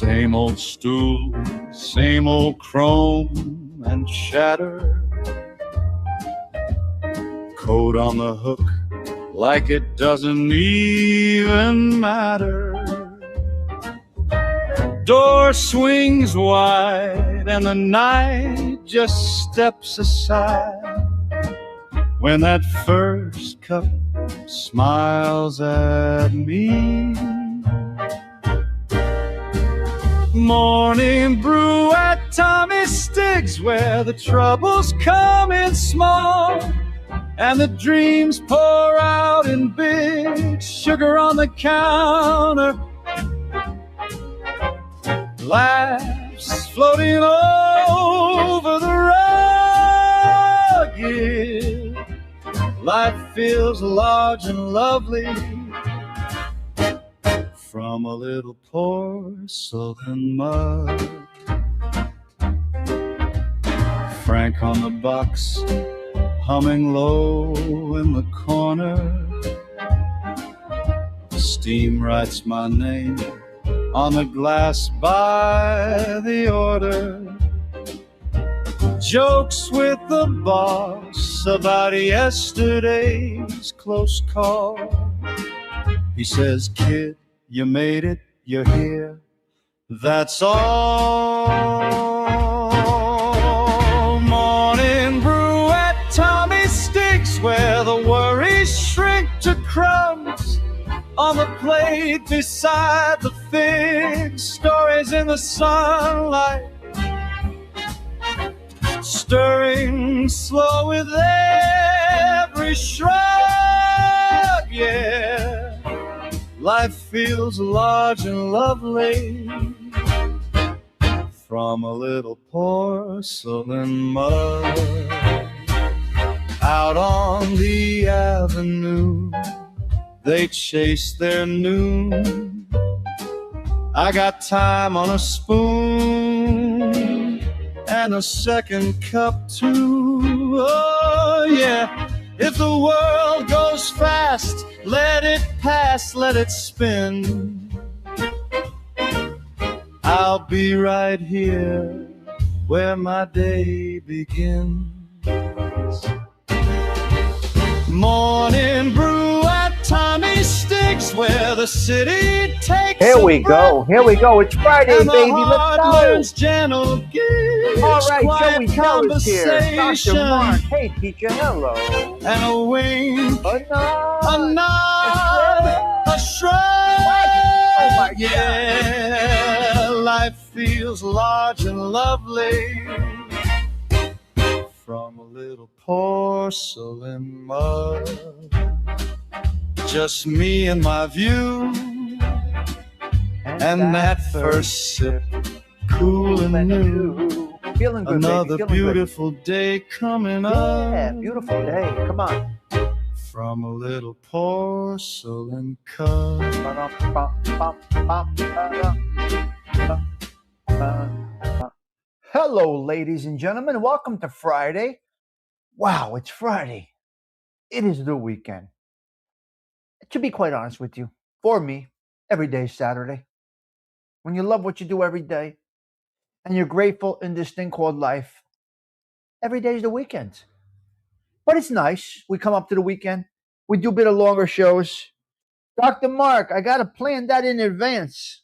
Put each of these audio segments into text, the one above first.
Same old stool, same old chrome and shatter. Coat on the hook like it doesn't even matter. Door swings wide and the night just steps aside when that first cup smiles at me. Morning brew at Tommy Stigs, where the troubles come in small and the dreams pour out in big. Sugar on the counter, laughs floating over the rugged. Life feels large and lovely from a little porcelain mug. Frank on the box, humming low in the corner. Steam writes my name on the glass by the order. Jokes with the boss about yesterday's close call. He says, kid, you made it, you're here, that's all. Morning brew at Tommy Stigs, where the worries shrink to crumbs on the plate beside the figs. Stories in the sunlight, stirring slow with every shrug, yeah. Life feels large and lovely from a little porcelain mug. Out on the avenue, they chase their noon. I got time on a spoon and a second cup too. Oh yeah, if the world goes fast, let it pass, let it spin. I'll be right here where my day begins. Morning brew at Tommy Stigs, where the city takes Here we go. It's Friday, and baby. the Let's heart go. learns gentle gifts. All right, Quiet Joey Tell is here. Dr. conversation Mark. Hey, teacher. Hello. and a wink, A nod. a shrug. Oh, my God. Yeah, life feels large and lovely from a little porcelain mug. Just me and my view, and that first sip, cool and new. Feeling good, Another baby. Feeling beautiful day coming good. up. Yeah, beautiful day. Come on. From a little porcelain cup. Hello, ladies and gentlemen. Welcome to Friday. Wow, it's Friday. It is the weekend. To be quite honest with you, for me, every day is Saturday. When you love what you do every day and you're grateful in this thing called life, every day is the weekend. But it's nice. We come up to the weekend. We do a bit of longer shows. Dr. Mark, I got to plan that in advance.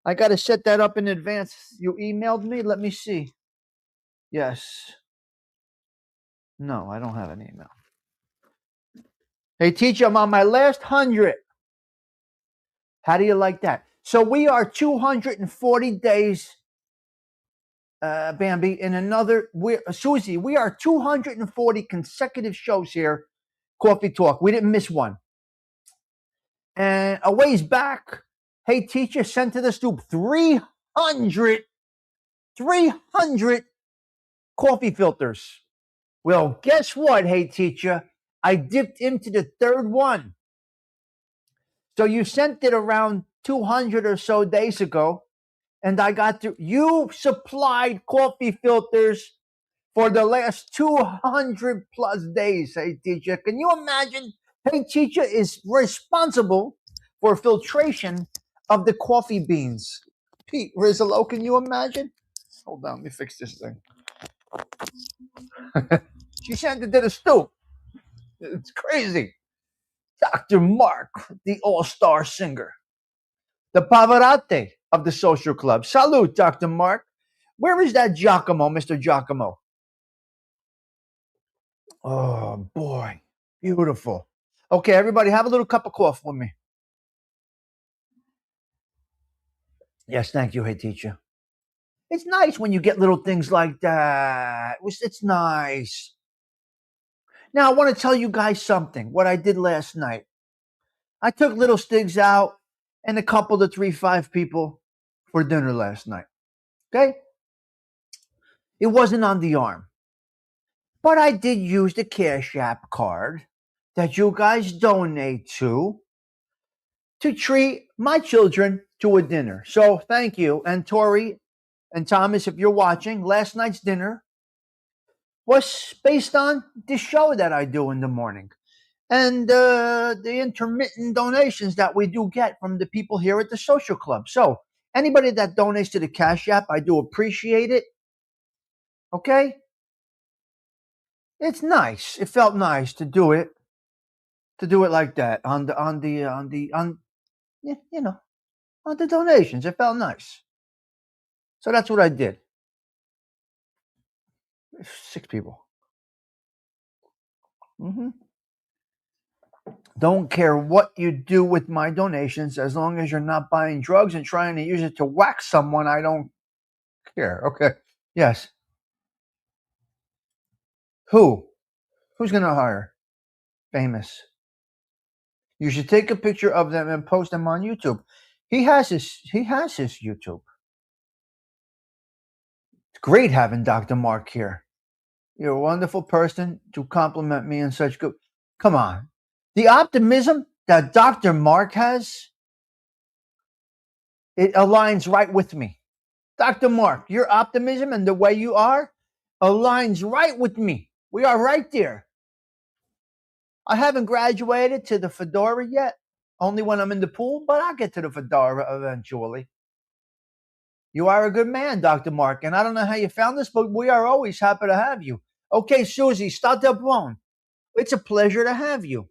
I got to set that up in advance. You emailed me? Let me see. Yes. No, I don't have an email. Hey, teacher, I'm on my last 100. How do you like that? So we are 240 days, Bambi, in another, Susie, we are 240 consecutive shows here, Coffee Talk. We didn't miss one. And a ways back, hey, teacher, sent to the stoop 300 coffee filters. Well, guess what, hey, teacher? I dipped into the third one. So you sent it around 200 or so days ago, and I got to, you supplied coffee filters for the last 200 plus days, hey, teacher. Can you imagine? Hey, teacher is responsible for filtration of the coffee beans. Pete Rizzolo, can you imagine? Hold on, let me fix this thing. She sent it to the stoop. It's crazy. Dr. Mark, the all-star singer. The Pavarotti of the social club. Salute, Dr. Mark. Where is that Giacomo, Mr. Giacomo? Oh, boy. Beautiful. Okay, everybody, have a little cup of coffee with me. Yes, thank you, hey teacher. It's nice when you get little things like that. It's nice. Now, I want to tell you guys something, what I did last night. I took little Stigs out and a couple of 3-5 people for dinner last night. Okay? It wasn't on the arm. But I did use the Cash App card that you guys donate to treat my children to a dinner. So thank you. And Tori and Thomas, if you're watching, last night's dinner was based on the show that I do in the morning and the intermittent donations that we do get from the people here at the social club. So anybody that donates to the Cash App, I do appreciate it. Okay? It's nice. It felt nice to do it like that on the donations. It felt nice. So that's what I did. 6 people. Don't care what you do with my donations, as long as you're not buying drugs and trying to use it to whack someone. I don't care. Okay. Yes. Who's gonna hire? Famous. You should take a picture of them and post them on YouTube. He has his YouTube. It's great having Dr. Mark here. You're a wonderful person to compliment me in such good. Come on. The optimism that Dr. Mark has, it aligns right with me. Dr. Mark, your optimism and the way you are aligns right with me. We are right there. I haven't graduated to the fedora yet, only when I'm in the pool, but I'll get to the fedora eventually. You are a good man, Dr. Mark, and I don't know how you found this, but we are always happy to have you. Okay, Susie, start up one. It's a pleasure to have you.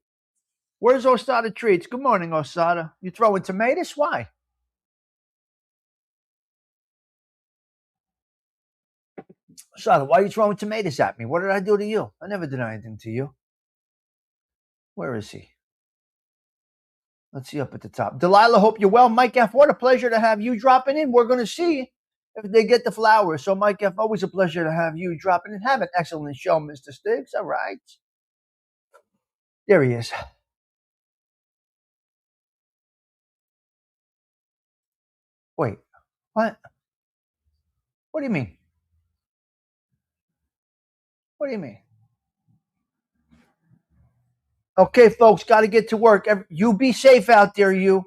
Where's Osada Treats? Good morning, Osada. You throwing tomatoes? Why? Osada, why are you throwing tomatoes at me? What did I do to you? I never did anything to you. Where is he? Let's see up at the top. Delilah, hope you're well. Mike F., what a pleasure to have you dropping in. We're going to see if they get the flowers. So, Mike F., always a pleasure to have you dropping in. Have an excellent show, Mr. Stigs. All right. There he is. Wait, what? What do you mean? What do you mean? Okay, folks, got to get to work. You be safe out there, you.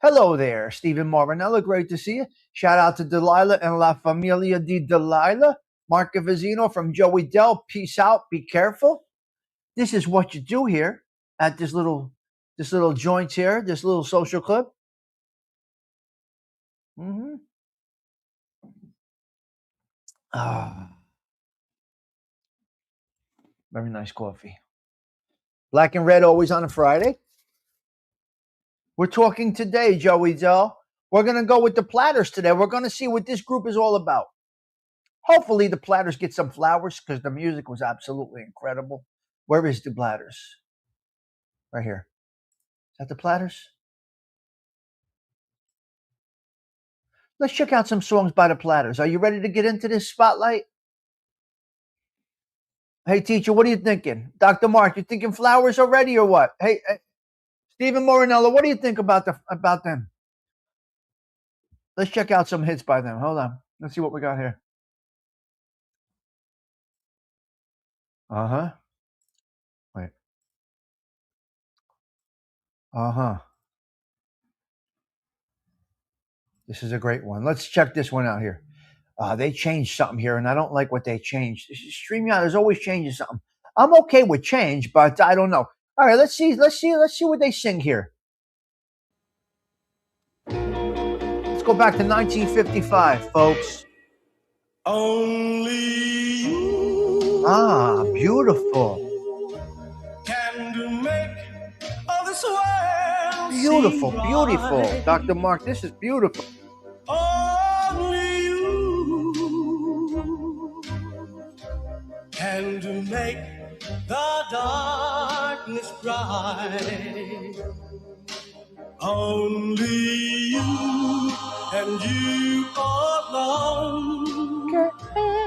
Hello there, Stephen Marinella. Great to see you. Shout out to Delilah and La Familia di Delilah. Mark Vizino from Joey Dell. Peace out. Be careful. This is what you do here at this little joint here, this little social club. Very nice coffee. Black and red always on a Friday. We're talking today, Joey Dell. We're going to go with the Platters today. We're going to see what this group is all about. Hopefully the Platters get some flowers because the music was absolutely incredible. Where is the Platters? Right here. Is that the Platters? Let's check out some songs by the Platters. Are you ready to get into this spotlight? Hey, teacher, what are you thinking? Dr. Mark, you thinking flowers already or what? Hey, Stephen Morinello, what do you think about them? Let's check out some hits by them. Hold on. Let's see what we got here. Uh-huh. Wait. Uh-huh. This is a great one. Let's check this one out here. They changed something here, and I don't like what they changed. StreamYard is always changing something. I'm okay with change, but I don't know. All right, let's see what they sing here. It's go back to 1955, folks. Only you. Ah, beautiful. Can make all this world Beautiful, seem beautiful. right. Dr. Mark, this is beautiful. Only you can make the darkness bright. Only you and you alone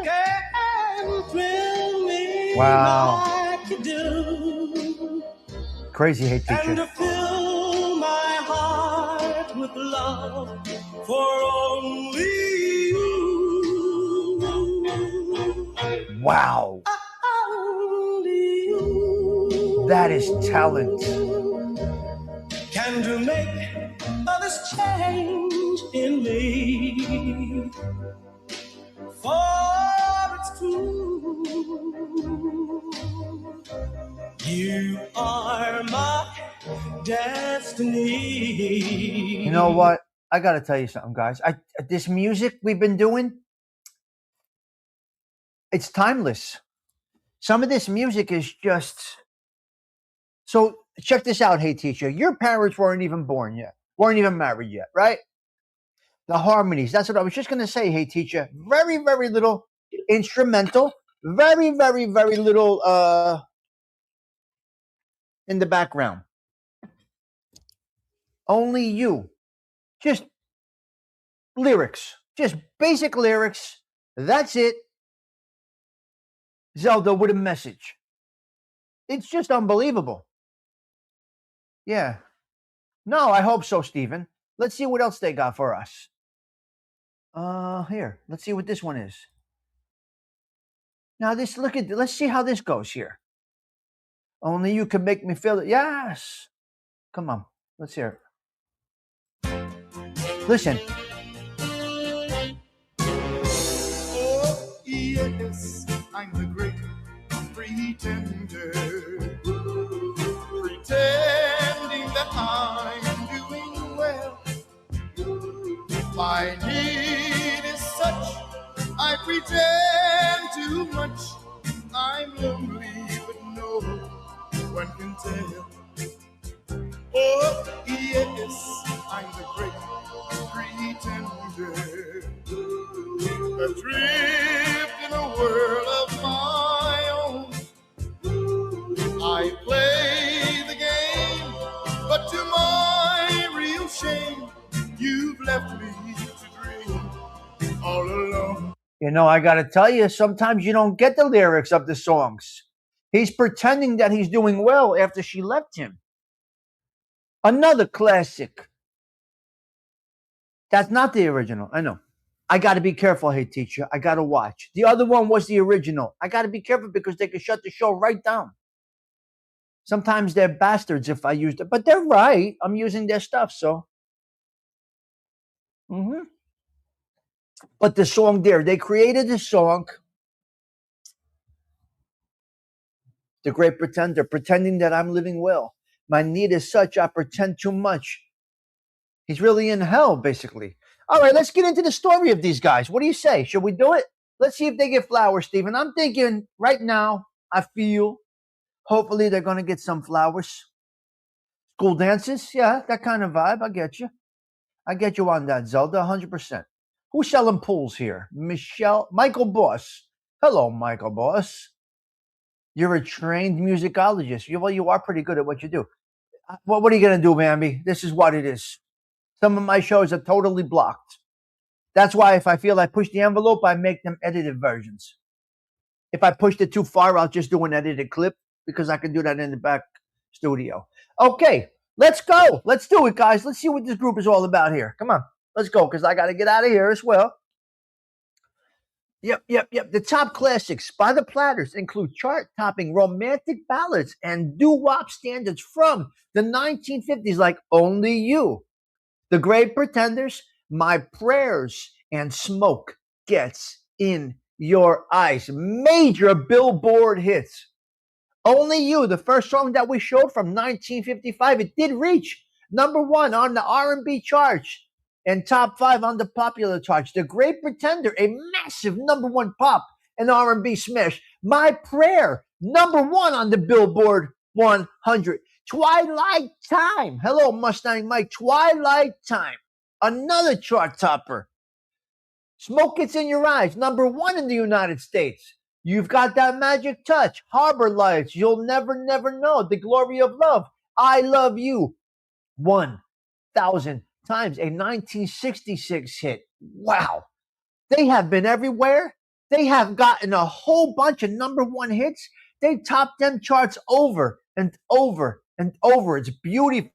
can thrill me like you do. Crazy Hey Teacher. And to fill my heart with love for only you. Wow. Only you. That is talent. Can you make all this change in me? For it's true, you are my destiny. You know what? I got to tell you something, guys. This music we've been doing, it's timeless. Some of this music is just... So check this out, Hey Teacher. Your parents weren't even born yet. Weren't even married yet, right? The harmonies. That's what I was just going to say, Hey Teacher. Very, very little instrumental. Very, very, very little in the background. Only you. Just lyrics. Just basic lyrics. That's it. Zelda with a message. It's just unbelievable. Yeah. No, I hope so, Stephen. Let's see what else they got for us. Here. Let's see what this one is. Now let's see how this goes here. Only you can make me feel it. Yes. Come on. Let's hear it. Listen. Oh, yes, I'm the great pretender. Pretending that I'm doing well. My need is such, I pretend too much. I'm lonely, but no one can tell. Oh, yes, I'm the great pretender. Adrift in a world of my own. I play the game, but to my real shame, you've left me to dream all alone. You know, I got to tell you, sometimes you don't get the lyrics of the songs. He's pretending that he's doing well after she left him. Another classic. That's not the original. I know. I got to be careful, Hey Teacher. I got to watch. The other one was the original. I got to be careful because they could shut the show right down. Sometimes they're bastards if I use it, but they're right. I'm using their stuff, so. But the song there, they created a song, The Great Pretender, pretending that I'm living well. My need is such, I pretend too much. He's really in hell, basically. All right, let's get into the story of these guys. What do you say? Should we do it? Let's see if they get flowers, Stephen. I'm thinking right now, I feel, hopefully they're going to get some flowers. School dances? Yeah, that kind of vibe. I get you. I get you on that, Zelda, 100%. Who's selling pools here? Michael Boss. Hello, Michael Boss. You're a trained musicologist. You are pretty good at what you do. What are you going to do, Bambi? This is what it is. Some of my shows are totally blocked. That's why if I feel I push the envelope, I make them edited versions. If I pushed it too far, I'll just do an edited clip because I can do that in the back studio. Okay, let's go. Let's do it, guys. Let's see what this group is all about here. Come on, let's go because I got to get out of here as well. Yep. The top classics by the Platters include chart-topping romantic ballads and doo-wop standards from the 1950s like Only You, The Great Pretenders, My Prayers, and Smoke Gets in Your Eyes. Major Billboard hits. Only You, the first song that we showed from 1955, it did reach #1 on the R&B charts. and top 5 on the popular charts. The Great Pretender, a massive #1 pop and R&B smash. My Prayer, #1 on the Billboard 100. Twilight Time. Hello, Mustang Mike. Twilight Time, another chart topper. Smoke Gets in Your Eyes, #1 in the United States. You've Got That Magic Touch, Harbor Lights, You'll Never, Never Know, The Glory of Love, I Love You, 1,000 times, a 1966 hit. Wow. They have been everywhere. They have gotten a whole bunch of #1 hits. They topped them charts over and over and over. It's beautiful.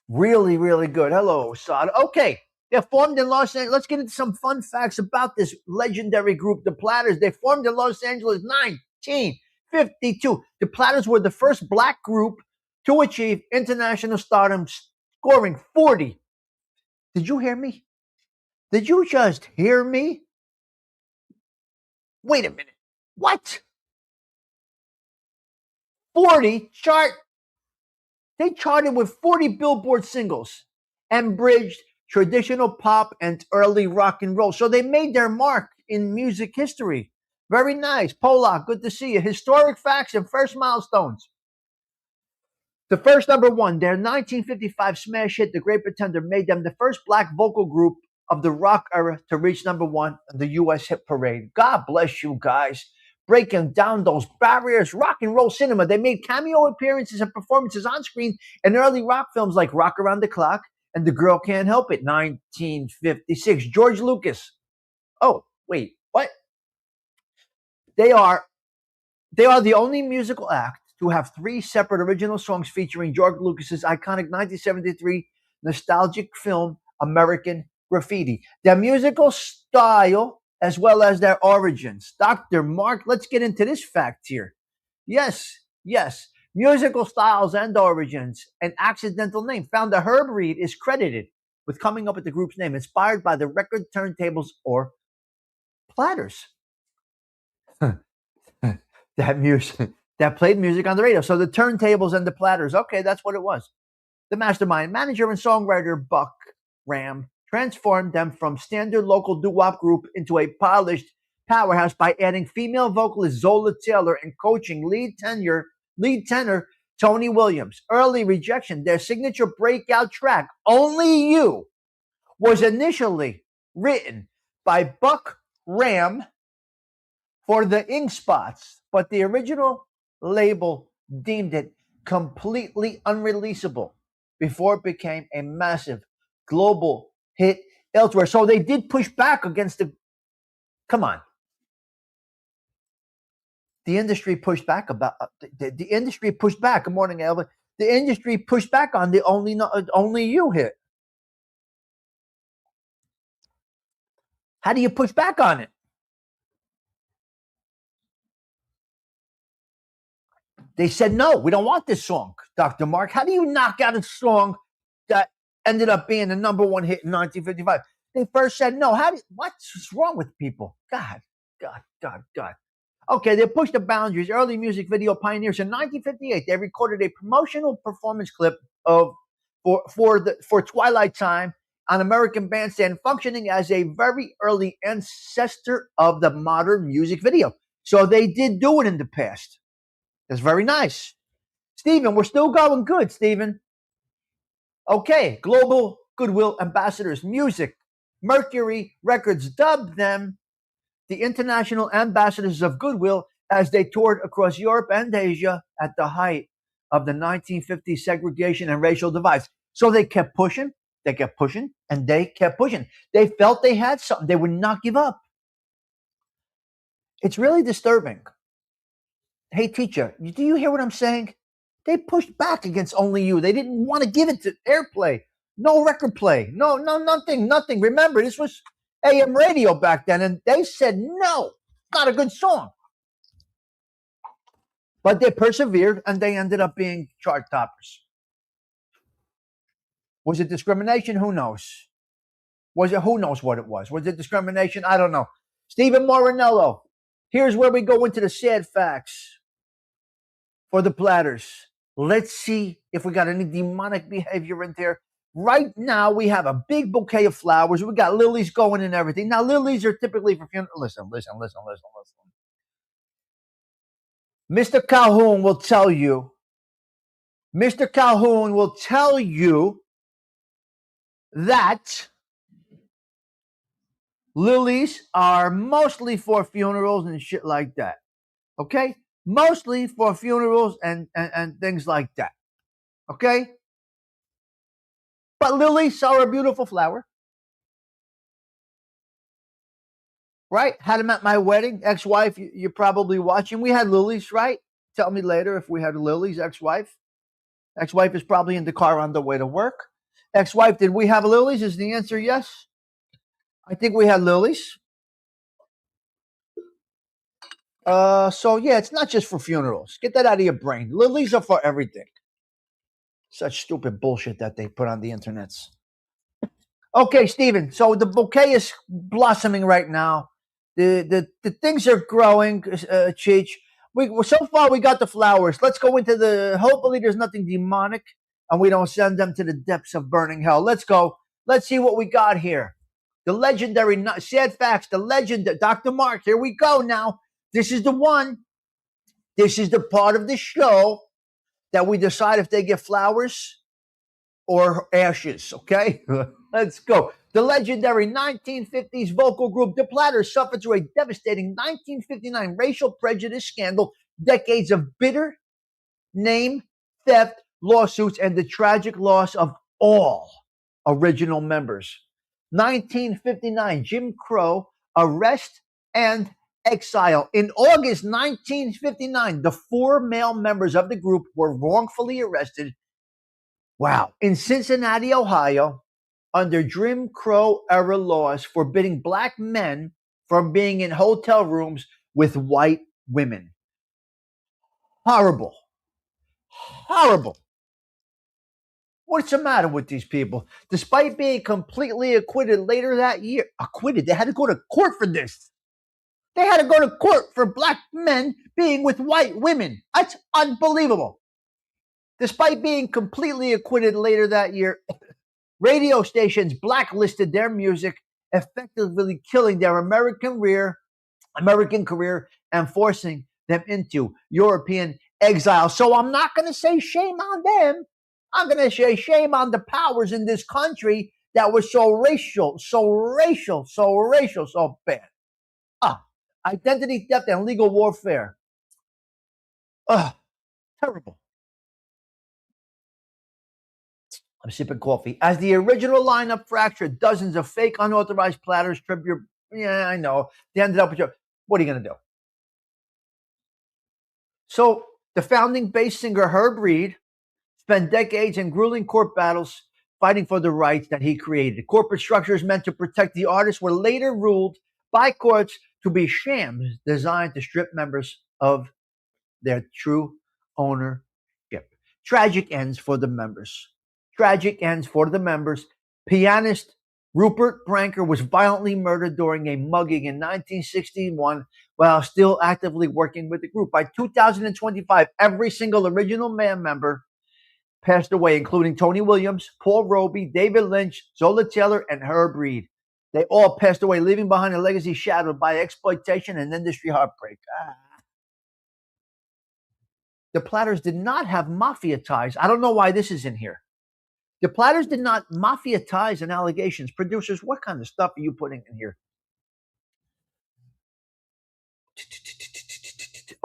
Really, really good. Hello, Sada. Okay, they're formed in Los Angeles. Let's get into some fun facts about this legendary group, the Platters. They formed in Los Angeles 1952. The Platters were the first black group to achieve international stardom, scoring 40. Did you hear me? Did you just hear me? Wait a minute. What? 40 chart. They charted with 40 Billboard singles and bridged traditional pop and early rock and roll. So they made their mark in music history. Very nice. Polak, good to see you. Historic facts and first milestones. The first #1, their 1955 smash hit, The Great Pretender, made them the first black vocal group of the rock era to reach #1 on the U.S. hit parade. God bless you guys. Breaking down those barriers, rock and roll cinema. They made cameo appearances and performances on screen in early rock films like Rock Around the Clock and The Girl Can't Help It, 1956. George Lucas. Oh, wait, what? They are the only musical act to have 3 separate original songs featuring George Lucas's iconic 1973 nostalgic film, American Graffiti. Their musical style, as well as their origins. Dr. Mark, let's get into this fact here. Yes. Musical styles and origins. An accidental name. Founder Herb Reed is credited with coming up with the group's name, inspired by the record turntables or platters. that played music on the radio. So the turntables and the platters. Okay, that's what it was. The mastermind, manager, and songwriter Buck Ram transformed them from standard local doo-wop group into a polished powerhouse by adding female vocalist Zola Taylor and coaching lead tenor Tony Williams. Early Rejection, their signature breakout track, Only You, was initially written by Buck Ram for the Ink Spots, but the original label deemed it completely unreleasable before it became a massive global hit elsewhere. So they did push back against the. Come on. The industry pushed back about the industry pushed back. Good morning, Elvin. The industry pushed back on the Only You hit. How do you push back on it? They said, no, we don't want this song, Dr. Mark. How do you knock out a song that ended up being the #1 hit in 1955? They first said no. What's wrong with people? God. Okay, they pushed the boundaries. Early music video pioneers. In 1958, they recorded a promotional performance clip for Twilight Time on American Bandstand, functioning as a very early ancestor of the modern music video. So they did do it in the past. That's very nice. Stephen, we're still going good, Stephen. Okay, Global Goodwill Ambassadors Music. Mercury Records dubbed them the International Ambassadors of Goodwill as they toured across Europe and Asia at the height of the 1950s segregation and racial divides. So they kept pushing, and they kept pushing. They felt they had something. They would not give up. It's really disturbing. Hey, teacher, do you hear what I'm saying? They pushed back against Only You. They didn't want to give it to airplay. No record play. No, nothing. Remember, this was AM radio back then, and they said, no, it's not a good song. But they persevered, and they ended up being chart toppers. Was it discrimination? Who knows? Who knows what it was? Was it discrimination? I don't know. Stephen Morinello, here's where we go into the sad facts for the Platters. Let's see if we got any demonic behavior in there. Right now, we have a big bouquet of flowers. We got lilies going and everything. Now, lilies are typically for funeral. Listen. Mr. Calhoun will tell you. Mr. Calhoun will tell you that lilies are mostly for funerals and shit like that. Okay? Mostly for funerals and things like that. Okay? But lilies are a beautiful flower. Right? Had them at my wedding. Ex-wife, you're probably watching. We had lilies, right? Tell me later if we had lilies, ex-wife. Ex-wife is probably in the car on the way to work. Ex-wife, did we have lilies? Is the answer yes? I think we had lilies. So yeah, it's not just for funerals. Get that out of your brain. Lilies are for everything. Such stupid bullshit that they put on the internets. Okay, Steven. So the bouquet is blossoming right now. The things are growing, Cheech. So far we got the flowers. Let's go into the. Hopefully there's nothing demonic, and we don't send them to the depths of burning hell. Let's go. Let's see what we got here. The legendary sad facts. The legend, Dr. Mark. Here we go. Now this is the one. This is the part of the show that we decide if they get flowers or ashes. Okay, let's go. The legendary 1950s vocal group The Platters suffered through a devastating 1959 racial prejudice scandal, decades of bitter name theft lawsuits, and the tragic loss of all original members. 1959, Jim Crow arrest and exile. In August 1959, the 4 male members of the group were wrongfully arrested. Wow. In Cincinnati, Ohio, under Jim Crow era laws forbidding black men from being in hotel rooms with white women. Horrible. Horrible. What's the matter with these people? Despite being completely acquitted later that year, acquitted, they had to go to court for this. They had to go to court for black men being with white women. That's unbelievable. Despite being completely acquitted later that year, radio stations blacklisted their music, effectively killing their American career and forcing them into European exile. So I'm not going to say shame on them. I'm going to say shame on the powers in this country that were so racial, so bad. Identity theft and legal warfare. Terrible. I'm sipping coffee. As the original lineup fractured, dozens of fake unauthorized platters tribute. Yeah, I know. They ended up with your. What are you going to do? So the founding bass singer Herb Reed spent decades in grueling court battles fighting for the rights that he created. Corporate structures meant to protect the artists were later ruled by courts to be shams designed to strip members of their true ownership. Tragic ends for the members. Pianist Rupert Branker was violently murdered during a mugging in 1961 while still actively working with the group. By 2025, every single original band member passed away, including Tony Williams, Paul Roby, David Lynch, Zola Taylor, and Herb Reed. They all passed away, leaving behind a legacy shadowed by exploitation and industry heartbreak. The Platters did not have mafia ties. I don't know why this is in here. The Platters did not mafia ties and allegations. Producers, what kind of stuff are you putting in here?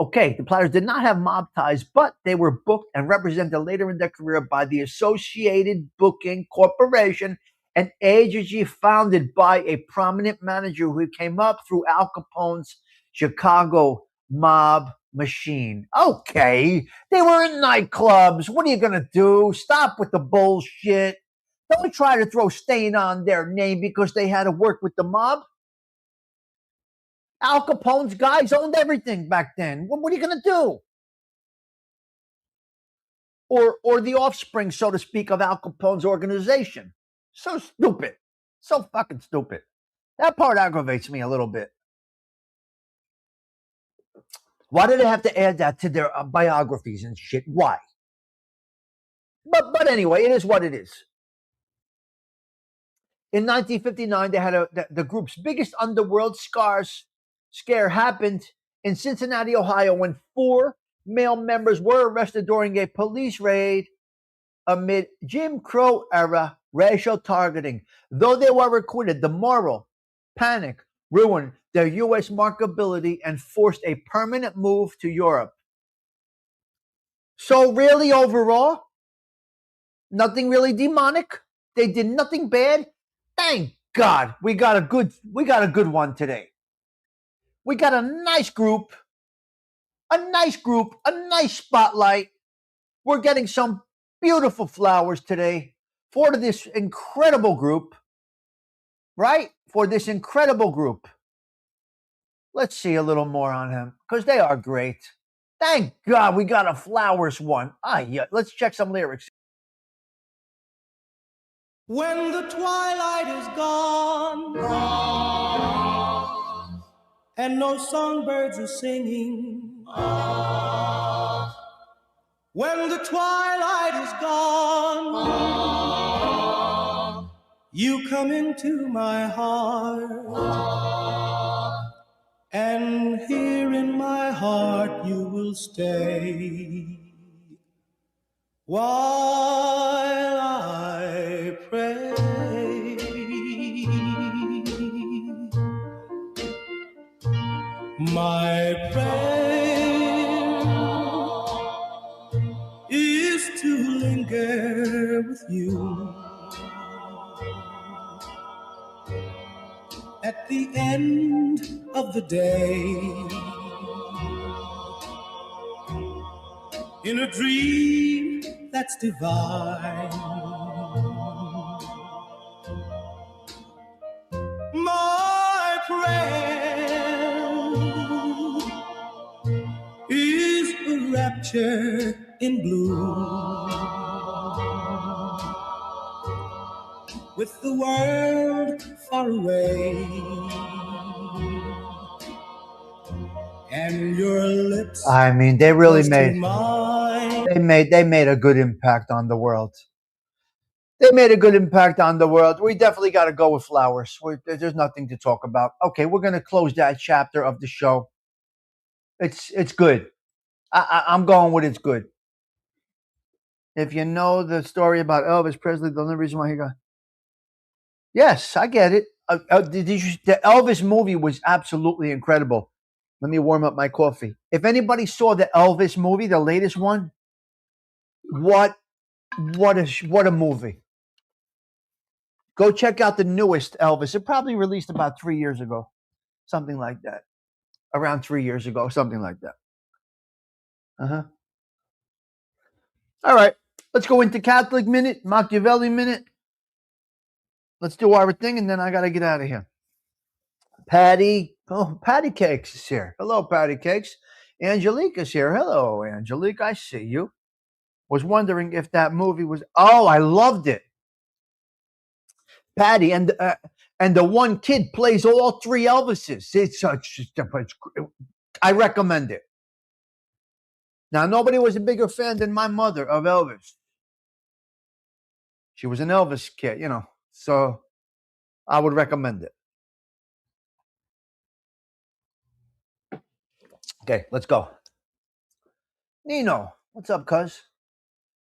Okay, the Platters did not have mob ties, but they were booked and represented later in their career by the Associated Booking Corporation, an agency founded by a prominent manager who came up through Al Capone's Chicago mob machine. Okay, they were in nightclubs. What are you going to do? Stop with the bullshit. Don't try to throw stain on their name because they had to work with the mob. Al Capone's guys owned everything back then. What are you going to do? Or the offspring, so to speak, of Al Capone's organization. So stupid. So fucking stupid. That part aggravates me a little bit. Why do they have to add that to their biographies and shit? Why? But anyway, it is what it is. In 1959, they had the group's biggest underworld scare happened in Cincinnati, Ohio, when 4 male members were arrested during a police raid amid Jim Crow era racial targeting. Though they were acquitted, the moral panic ruined their U.S. marketability and forced a permanent move to Europe. So really, overall, nothing really demonic. They did nothing bad. Thank God we got a good one today. We got a nice group, a nice spotlight. We're getting some beautiful flowers today for this incredible group, right? For this incredible group. Let's see a little more on him because they are great. Thank God we got a flowers one. Yeah. Let's check some lyrics. When the twilight is gone, and no songbirds are singing, when the twilight is gone, you come into my heart, and here in my heart you will stay while I pray. My prayer is to linger with you at the end of the day, in a dream that's divine. My prayer is a rapture in blue, with the world far away, and your lips. I mean, they really close to made mine. they made a good impact on the world. They made a good impact on the world. We definitely got to go with flowers. There's nothing to talk about. Okay, we're gonna close that chapter of the show. It's good. I'm going with it's good. If you know the story about Elvis Presley, the only reason why he got. Yes, I get it. The Elvis movie was absolutely incredible. Let me warm up my coffee. If anybody saw the Elvis movie, the latest one, what a movie. Go check out the newest Elvis. It probably released about 3 years ago. Something like that. Around 3 years ago, something like that. All right. Let's go into Catholic Minute, Machiavelli Minute. Let's do our thing, and then I got to get out of here. Patty Cakes is here. Hello, Patty Cakes. Angelique is here. Hello, Angelique. I see you. Was wondering if that movie was. Oh, I loved it. Patty and the one kid plays all 3 Elvises. I recommend it. Now, nobody was a bigger fan than my mother of Elvis. She was an Elvis kid, so I would recommend it. Okay, let's go. Nino, what's up, cuz?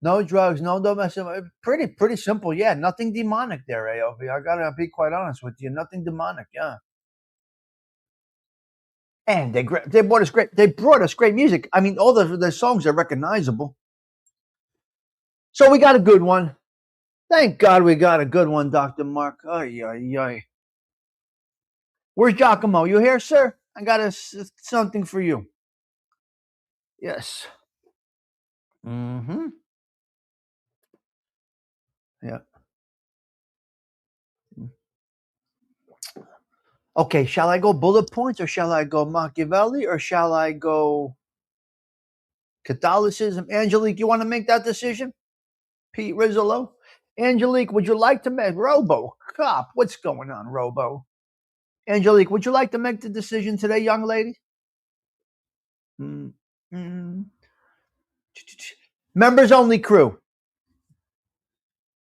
No drugs, no domestic. Pretty simple, yeah. Nothing demonic there, AOV. I gotta be quite honest with you. Nothing demonic, yeah. And they brought us great music. I mean, all the songs are recognizable. So we got a good one. Thank God we got a good one, Dr. Mark. Ay. Where's Giacomo? You here, sir? I got something for you. Yes. Mm-hmm. Yeah. Okay, shall I go bullet points or shall I go Machiavelli or shall I go Catholicism? Angelique, you want to make that decision? Pete Rizzolo? Angelique, would you like to make Robo Cop? What's going on, Robo? Angelique, would you like to make the decision today, young lady? Members only crew.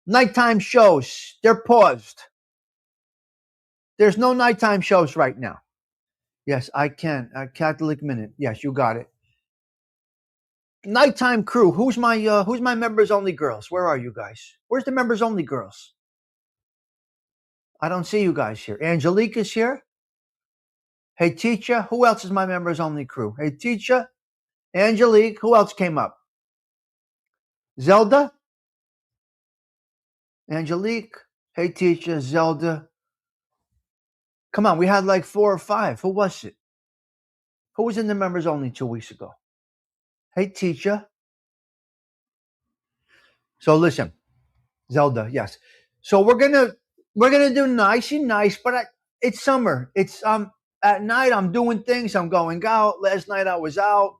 Nighttime shows, they're paused. There's no nighttime shows right now. Yes, I can. Catholic Minute. Yes, you got it. Nighttime crew. Who's my members only girls? Where are you guys? Where's the members only girls? I don't see you guys here. Angelique is here. Hey, teacher. Who else is my members only crew? Hey, teacher. Angelique. Who else came up? Zelda. Angelique. Hey, teacher. Zelda. Come on, we had like 4 or 5. Who was it? Who was in the members only 2 weeks ago? Hey, teacher. So listen, Zelda. Yes. So we're gonna do nice, but it's summer. It's at night. I'm doing things. I'm going out. Last night I was out.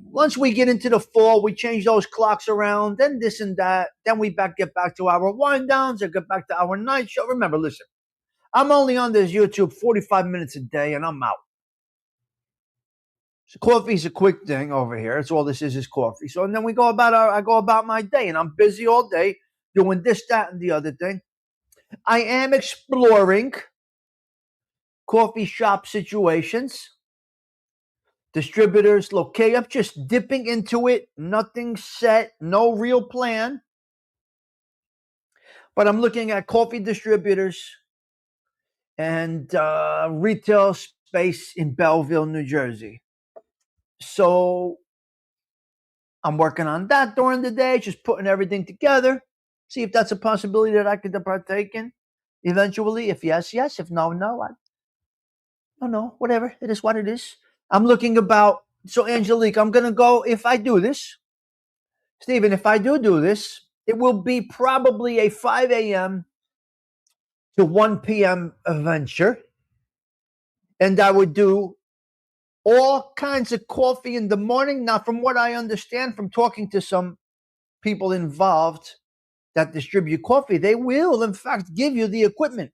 Once we get into the fall, we change those clocks around. Then this and that. Then we get back to our wind downs or get back to our night show. Remember, listen, I'm only on this YouTube 45 minutes a day, and I'm out. So coffee's a quick thing over here. That's all this is coffee. So and then I go about my day, and I'm busy all day doing this, that, and the other thing. I am exploring coffee shop situations, distributors, locate. I'm just dipping into it. Nothing set, no real plan. But I'm looking at coffee distributors and retail space in Belleville, New Jersey. So I'm working on that during the day, just putting everything together. See if that's a possibility that I could partake in eventually. If yes, yes. If no, no. I don't know. Whatever. It is what it is. I'm looking about. So, Angelique, I'm going to go, if I do this, Stephen, if I do this, it will be probably a 5 a.m. to 1 p.m. venture. And I would do all kinds of coffee in the morning. Now, from what I understand from talking to some people involved that distribute coffee, they will, in fact, give you the equipment.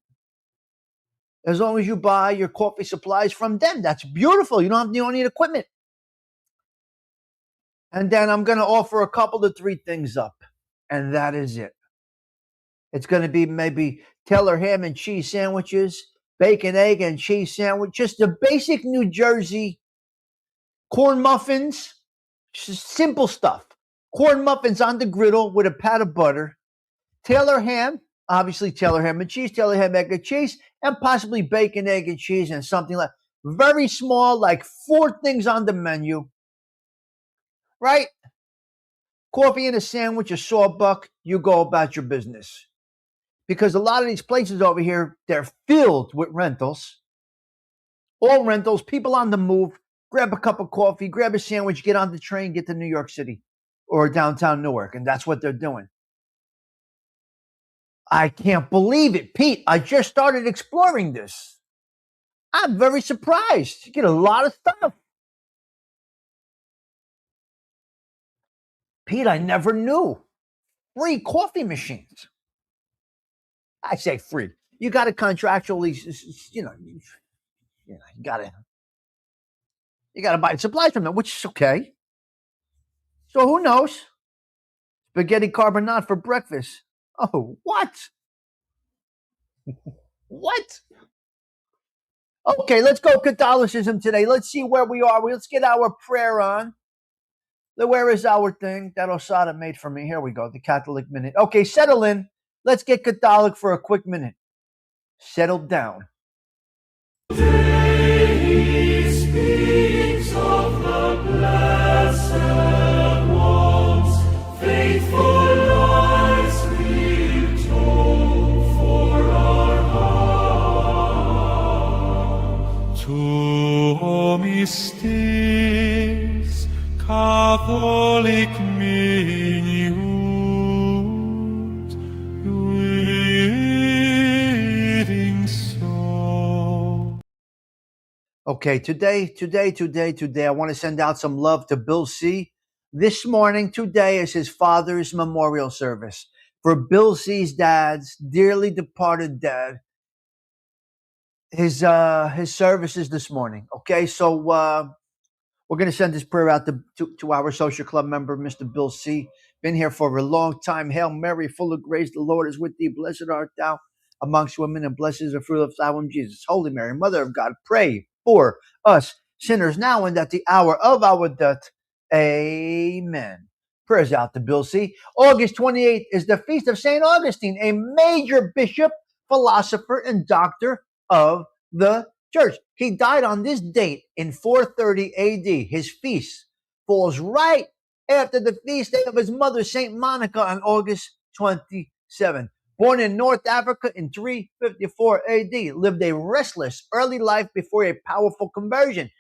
As long as you buy your coffee supplies from them. That's beautiful. You don't need equipment. And then I'm going to offer a couple to 3 things up. And that is it. It's going to be maybe Taylor ham and cheese sandwiches, bacon, egg, and cheese sandwich. Just the basic New Jersey corn muffins, just simple stuff. Corn muffins on the griddle with a pat of butter. Taylor ham, obviously Taylor ham and cheese, Taylor ham, egg, and cheese, and possibly bacon, egg, and cheese, and something like very small, like 4 things on the menu. Right? Coffee and a sandwich, a sawbuck, you go about your business. Because a lot of these places over here, they're filled with rentals. All rentals, people on the move. Grab a cup of coffee, grab a sandwich, get on the train, get to New York City or downtown Newark. And that's what they're doing. I can't believe it. Pete, I just started exploring this. I'm very surprised. You get a lot of stuff. Pete, I never knew. Free coffee machines. I say free. You got to contractually, you got to buy supplies from them, which is okay. So who knows? Spaghetti carbonara for breakfast. Oh, what? What? Okay, let's go Catholicism today. Let's see where we are. Let's get our prayer on. Where is our thing that Osada made for me? Here we go, the Catholic Minute. Okay, settle in. Let's get Catholic for a quick minute. Settle down. He speaks of the blessed ones, faithful lives we've told for our heart. To Stigs, Catholic Minute, reading so. Okay, today, I want to send out some love to Bill C. This morning, today is his father's memorial service for Bill C's dad's dearly departed dad. His services this morning. Okay, so we're going to send this prayer out to our social club member, Mr. Bill C. Been here for a long time. Hail Mary, full of grace, the Lord is with thee. Blessed art thou amongst women, and blessed is the fruit of thy womb, Jesus. Holy Mary, Mother of God, pray for us sinners now and at the hour of our death. Amen. Prayers out to Bill C. August 28th is the feast of St. Augustine, a major bishop, philosopher, and doctor of the church. He died on this date in 430 AD. His feast falls right after the feast day of his mother, St. Monica, on August 27th. Born in North Africa in 354 AD, lived a restless early life before a powerful conversion.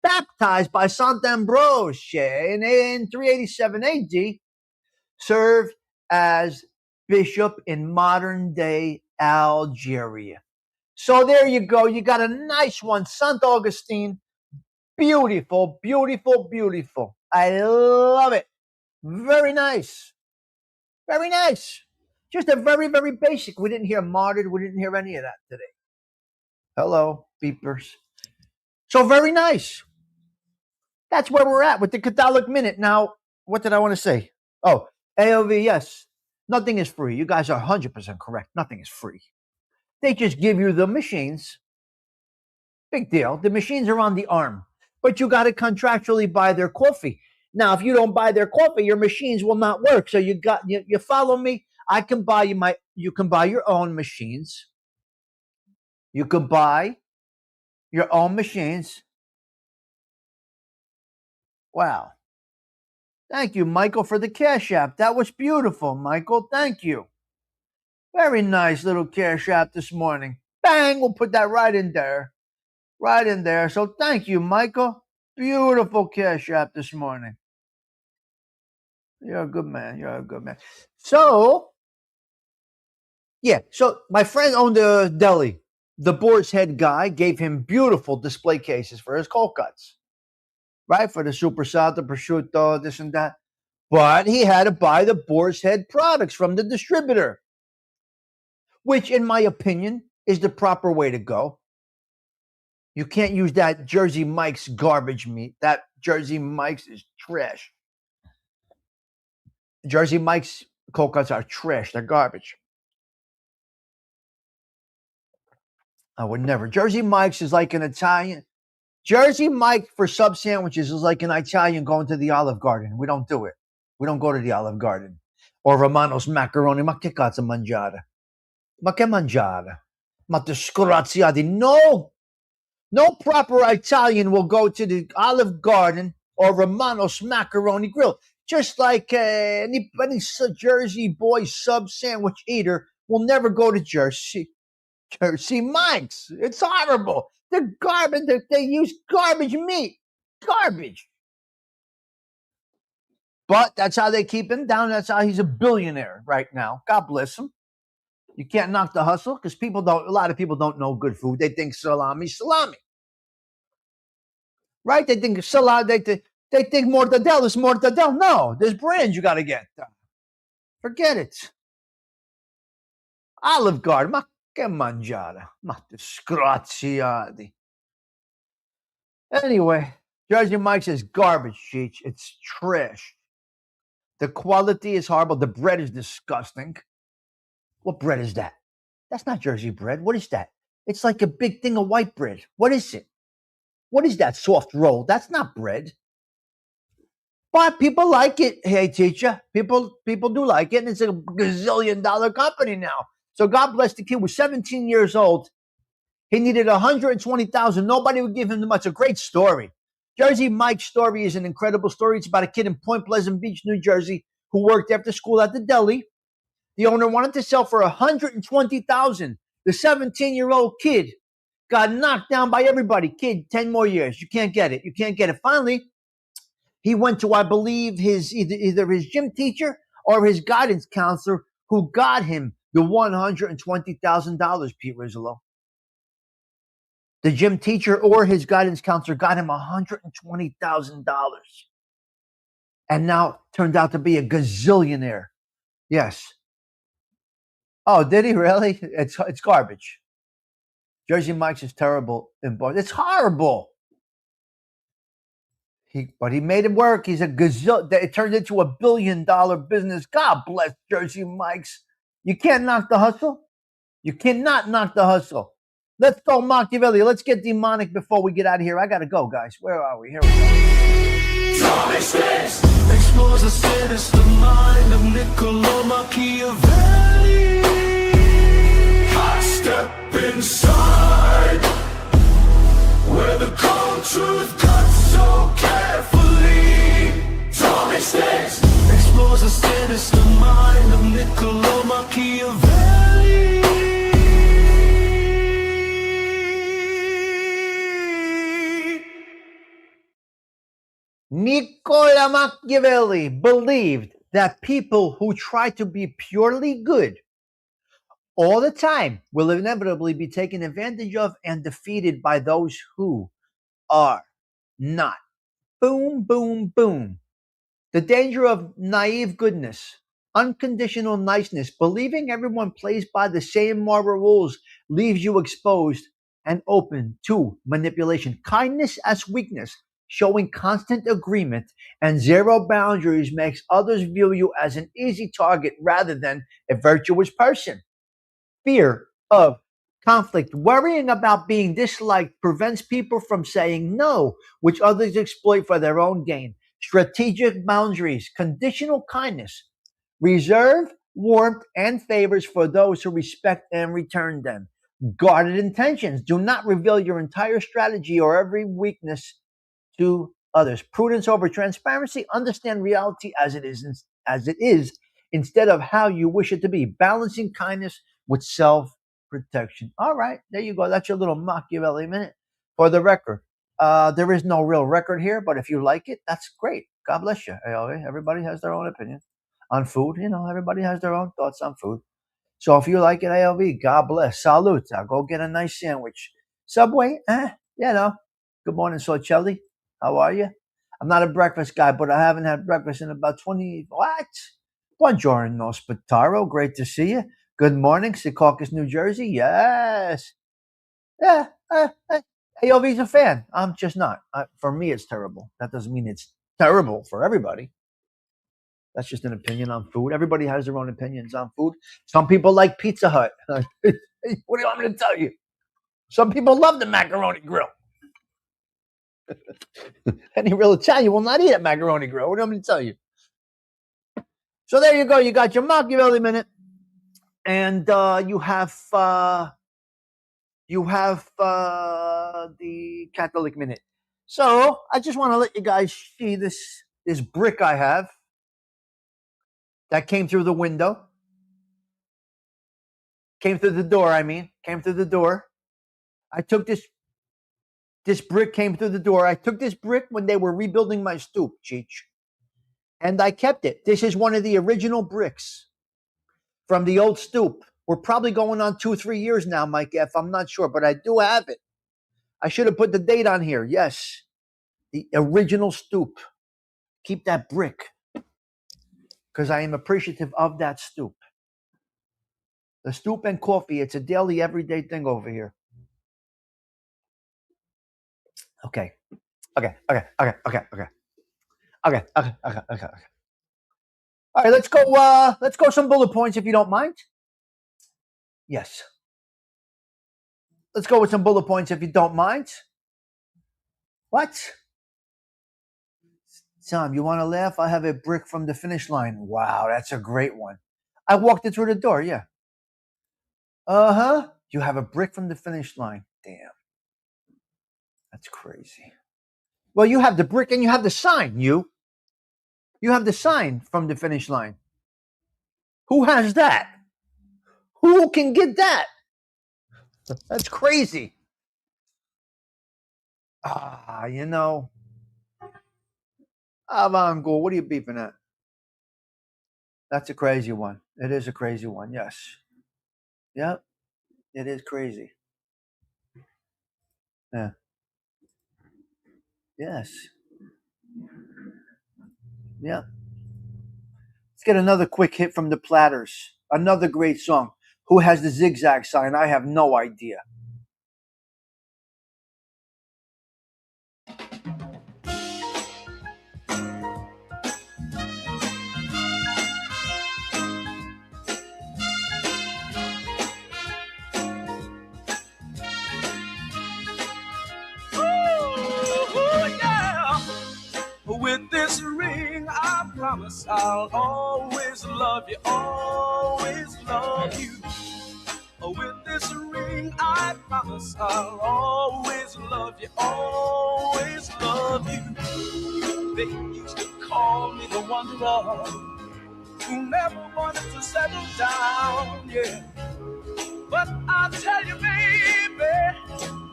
Baptized by Saint Ambrose in 387 AD, served as bishop in modern-day Algeria. So there you go. You got a nice one, St. Augustine. Beautiful, beautiful, beautiful. I love it. Very nice. Very nice. Just a very, very basic. We didn't hear martyred. We didn't hear any of that today. Hello, beepers. So very nice. That's where we're at with the Catholic Minute. Now, what did I want to say? Oh, AOV, yes. Nothing is free. You guys are 100% correct. Nothing is free. They just give you the machines. Big deal. The machines are on the arm. But you got to contractually buy their coffee. Now, if you don't buy their coffee, your machines will not work. So you follow me? I can buy you can buy your own machines. You can buy your own machines. Wow. Thank you, Michael, for the Cash App. That was beautiful, Michael. Thank you. Very nice little Cash App this morning. Bang, we'll put that right in there. Right in there. So thank you, Michael. Beautiful Cash App this morning. You're a good man. You're a good man. So, yeah. So my friend owned a deli. The Boar's Head guy gave him beautiful display cases for his cold cuts. Right? For the Supersato, prosciutto, this and that. But he had to buy the Boar's Head products from the distributor, which, in my opinion, is the proper way to go. You can't use that Jersey Mike's garbage meat. That Jersey Mike's is trash. Jersey Mike's cold cuts are trash. They're garbage. I would never. Jersey Mike's is like an Italian. Jersey Mike for sub sandwiches is like an Italian going to the Olive Garden. We don't do it. We don't go to the Olive Garden. Or Romano's macaroni. Ma che cazzo mangiare? Ma che mangiare? Ma disgraziati. No proper Italian will go to the Olive Garden or Romano's Macaroni Grill. Just like any Jersey boy sub sandwich eater will never go to Jersey Mike's. It's horrible. They're garbage. They use garbage meat. Garbage. But that's how they keep him down. That's how he's a billionaire right now. God bless him. You can't knock the hustle because a lot of people don't know good food. They think salami. Right? They think salami. They think mortadella is mortadella. No, there's brands you got to get. Forget it. Olive Garden. Ma che mangiare. Ma disgraziati. Anyway, Jersey Mike's is garbage, Cheech. It's trash. The quality is horrible. The bread is disgusting. What bread is that? That's not Jersey bread. What is that? It's like a big thing of white bread. What is it? What is that soft roll? That's not bread. But people like it. Hey, teacher. People do like it. And it's a gazillion-dollar company now. So God bless the kid. Was 17 years old. He needed $120,000. Nobody would give him the much. A great story. Jersey Mike's story is an incredible story. It's about a kid in Point Pleasant Beach, New Jersey, who worked after school at the deli. The owner wanted to sell for $120,000. The 17-year-old kid got knocked down by everybody. Kid, 10 more years. You can't get it. You can't get it. Finally, he went to, I believe, either his gym teacher or his guidance counselor, who got him the $120,000, Pete Rizzolo. The gym teacher or his guidance counselor got him $120,000. And now turned out to be a gazillionaire. Yes. Oh, did he really? It's garbage. Jersey Mike's is terrible in bars. It's horrible. But he made it work. He's a gazillion. It turned into $1 billion business. God bless Jersey Mike's. You can't knock the hustle. You cannot knock the hustle. Let's go Machiavelli. Let's get demonic before we get out of here. I gotta go, guys. Where are we? Here we go. Tommy Stigs explores the sinister mind of Niccolo Machiavelli. I step inside where the cold truth cuts so carefully. Tommy Stigs explores the sinister mind of Niccolo Machiavelli. Niccolo Machiavelli believed that people who try to be purely good all the time will inevitably be taken advantage of and defeated by those who are not. Boom, boom, boom. The danger of naive goodness, unconditional niceness, believing everyone plays by the same moral rules leaves you exposed and open to manipulation. Kindness as weakness, showing constant agreement and zero boundaries makes others view you as an easy target rather than a virtuous person. Fear of conflict, worrying about being disliked prevents people from saying no, which others exploit for their own gain. Strategic boundaries, conditional kindness, reserve warmth and favors for those who respect and return them. Guarded intentions, do not reveal your entire strategy or every weakness to others. Prudence over transparency, understand reality as it is instead of how you wish it to be. Balancing kindness with self-protection. All right, there you go. That's your little Machiavelli minute. For the record, there is no real record here, but if you like it, that's great. God bless you. Everybody has their own opinion on food. Everybody has their own thoughts on food. So if you like it, ALV, God bless. Salute. I'll go get a nice sandwich. Subway, Good morning, Sorcelli. How are you? I'm not a breakfast guy, but I haven't had breakfast in about 20. What? Buongiorno, Spataro. Great to see you. Good morning, Secaucus, New Jersey. Yes. Yeah. AOV's a fan. I'm just not. For me, it's terrible. That doesn't mean it's terrible for everybody. That's just an opinion on food. Everybody has their own opinions on food. Some people like Pizza Hut. What do you want me to tell you? Some people love the macaroni grill. Any real Italian will not eat at macaroni grill. What do you want me to tell you? So there you go. You got your Machiavelli minute, and you have the Catholic minute. So I just want to let you guys see this brick I have that came through the window. Came through the door. Came through the door. I took this brick came through the door. I took this brick when they were rebuilding my stoop, Cheech. And I kept it. This is one of the original bricks from the old stoop. We're probably going on 2-3 years now, Mike F. I'm not sure, but I do have it. I should have put the date on here. Yes. The original stoop. Keep that brick. Because I am appreciative of that stoop. The stoop and coffee, it's a daily, everyday thing over here. Okay. Okay. All right, let's go some bullet points if you don't mind. Yes. Let's go with some bullet points if you don't mind. What? Tom, you want to laugh? I have a brick from the finish line. Wow, that's a great one. I walked it through the door, yeah. Uh-huh. You have a brick from the finish line. Damn. That's crazy. Well, you have the brick and you have the sign, You have the sign from the finish line. Who has that? Who can get that? That's crazy. Avangul, what are you beeping at? That's a crazy one. It is a crazy one, yes. Yep, it is crazy. Yeah. Yes. Yeah. Let's get another quick hit from the Platters. Another great song. Who has the zigzag sign? I have no idea. promise I'll always love you, always love you. With this ring, I promise I'll always love you, always love you. They used to call me the wanderer who never wanted to settle down, yeah. But I'll tell you, baby,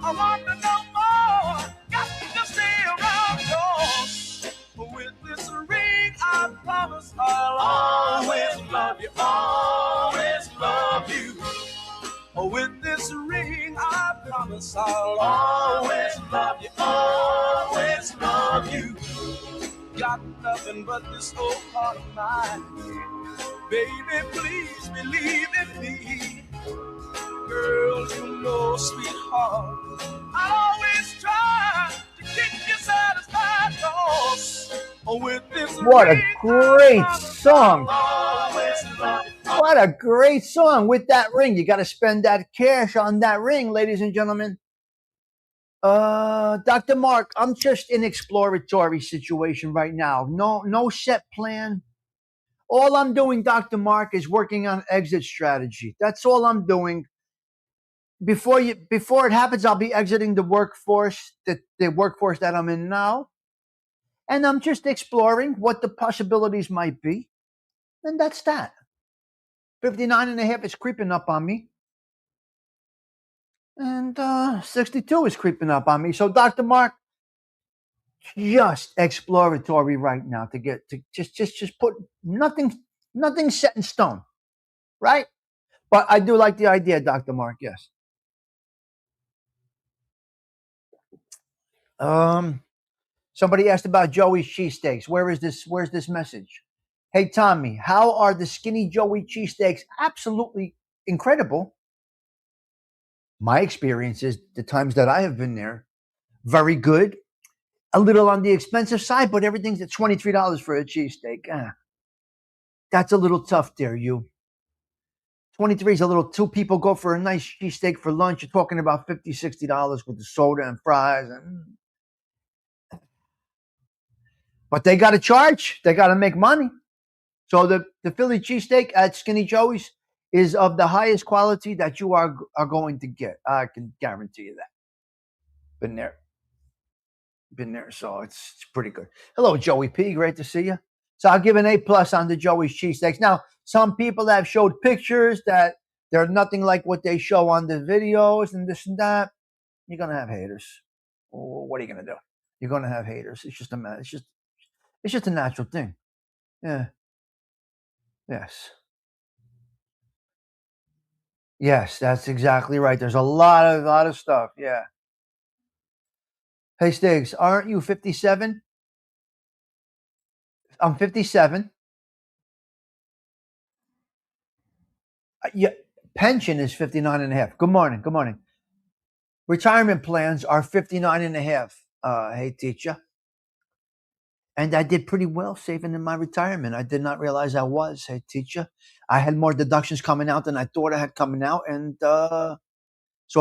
I want to know more. Got to stay around, 'cause with this ring, I promise I'll always love you, always love you. With this ring, I promise I'll always love you, always love you. Got nothing but this old heart of mine. Baby, please believe in me. Girl, you know, sweetheart, I always try to keep you satisfied, 'cause with this What a ring, great song. I'll always love you. What a great song. With that ring, you got to spend that cash on that ring, ladies and gentlemen. Dr. Mark, I'm just in exploratory situation right now. No set plan. All I'm doing, Dr. Mark, is working on exit strategy. That's all I'm doing. Before it happens, I'll be exiting the workforce, the workforce that I'm in now. And I'm just exploring what the possibilities might be. And that's that. 59.5 is creeping up on me. And 62 is creeping up on me. So, Dr. Mark, just exploratory right now to get to just put nothing set in stone, right? But I do like the idea, Dr. Mark. Yes. Somebody asked about Joey's cheesesteaks. Where's this message? Hey, Tommy, how are the Skinny Joey cheesesteaks? Absolutely incredible. My experience is the times that I have been there, very good. A little on the expensive side, but everything's at $23 for a cheesesteak. That's a little tough there, you. 23 is a little. Two people go for a nice cheesesteak for lunch. You're talking about $50, $60 with the soda and fries. But they got to charge. They got to make money. So the Philly cheesesteak at Skinny Joey's is of the highest quality that you are going to get. I can guarantee you that. Been there. So it's pretty good. Hello, Joey P. Great to see you. So I'll give an A+ on the Joey's cheesesteaks. Now, some people have showed pictures that they're nothing like what they show on the videos and this and that. You're gonna have haters. What are you gonna do? You're gonna have haters. It's just a natural thing. Yeah. Yes, that's exactly right. There's a lot of stuff. Yeah. Hey, Stigs, aren't you 57? I'm 57. Yeah, pension is 59.5. Good morning. Retirement plans are 59.5. Hey, teacher. And I did pretty well saving in my retirement. I did not realize I was. Hey, teacher. I had more deductions coming out than I thought I had coming out. And so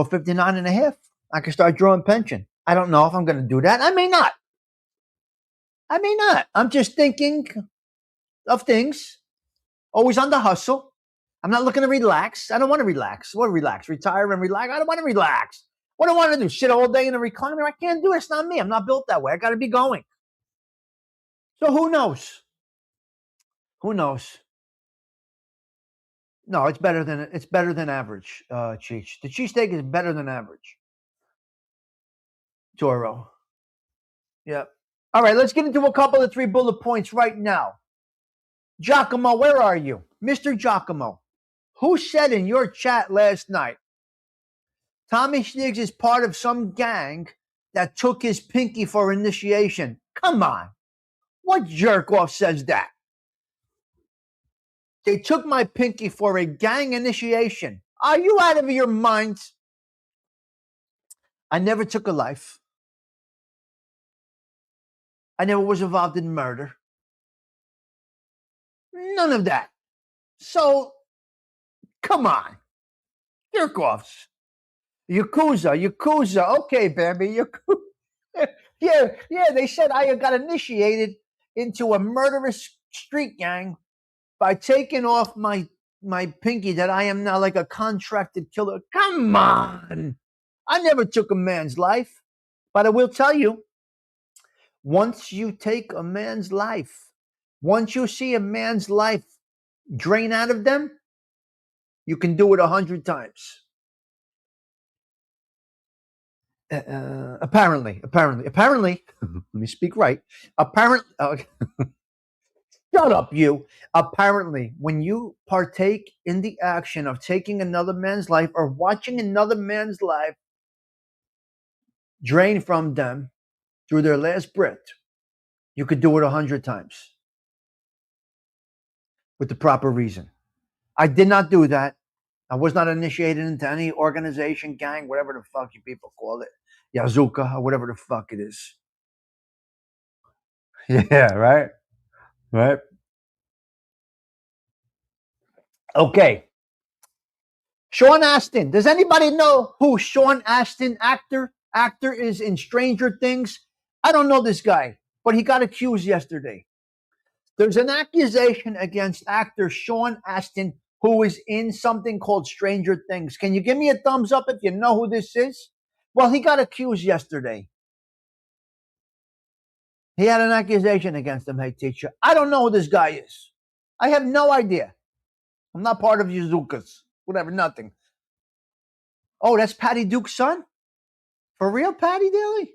59.5, I can start drawing pension. I don't know if I'm going to do that. I may not. I'm just thinking of things. Always on the hustle. I'm not looking to relax. I don't want to relax. What relax? Retire and relax? I don't want to relax. What do I want to do? Sit all day in a recliner? I can't do it. It's not me. I'm not built that way. I got to be going. So who knows? No, it's better than average, Cheech. The cheesesteak is better than average. Toro. Yep. All right, let's get into a couple of 3 bullet points right now. Giacomo, where are you? Mr. Giacomo, who said in your chat last night, Tommy Stigs is part of some gang that took his pinky for initiation? Come on. What jerk-off says that? They took my pinky for a gang initiation. Are you out of your minds? I never took a life. I never was involved in murder. None of that. So, come on. Jerk-offs. Yakuza. Okay, baby. Yeah, they said I got initiated into a murderous street gang by taking off my pinky that I am now like a contracted killer. Come on. I never took a man's life. But I will tell you, once you take a man's life, once you see a man's life drain out of them, you can do it 100 times. Apparently, let me speak right. Apparently, shut up, you. Apparently, when you partake in the action of taking another man's life or watching another man's life drain from them through their last breath, you could do it 100 times with the proper reason. I did not do that. I was not initiated into any organization, gang, whatever the fuck you people call it, Yazuka, or whatever the fuck it is. Yeah, right? Right? Okay. Sean Astin. Does anybody know who Sean Astin, actor is in Stranger Things? I don't know this guy, but he got accused yesterday. There's an accusation against actor Sean Astin, who is in something called Stranger Things. Can you give me a thumbs up if you know who this is? Well, he got accused yesterday. He had an accusation against him, hey teacher. I don't know who this guy is. I have no idea. I'm not part of Yuzukas. Whatever, nothing. Oh, that's Patty Duke's son? For real, Patty Daly?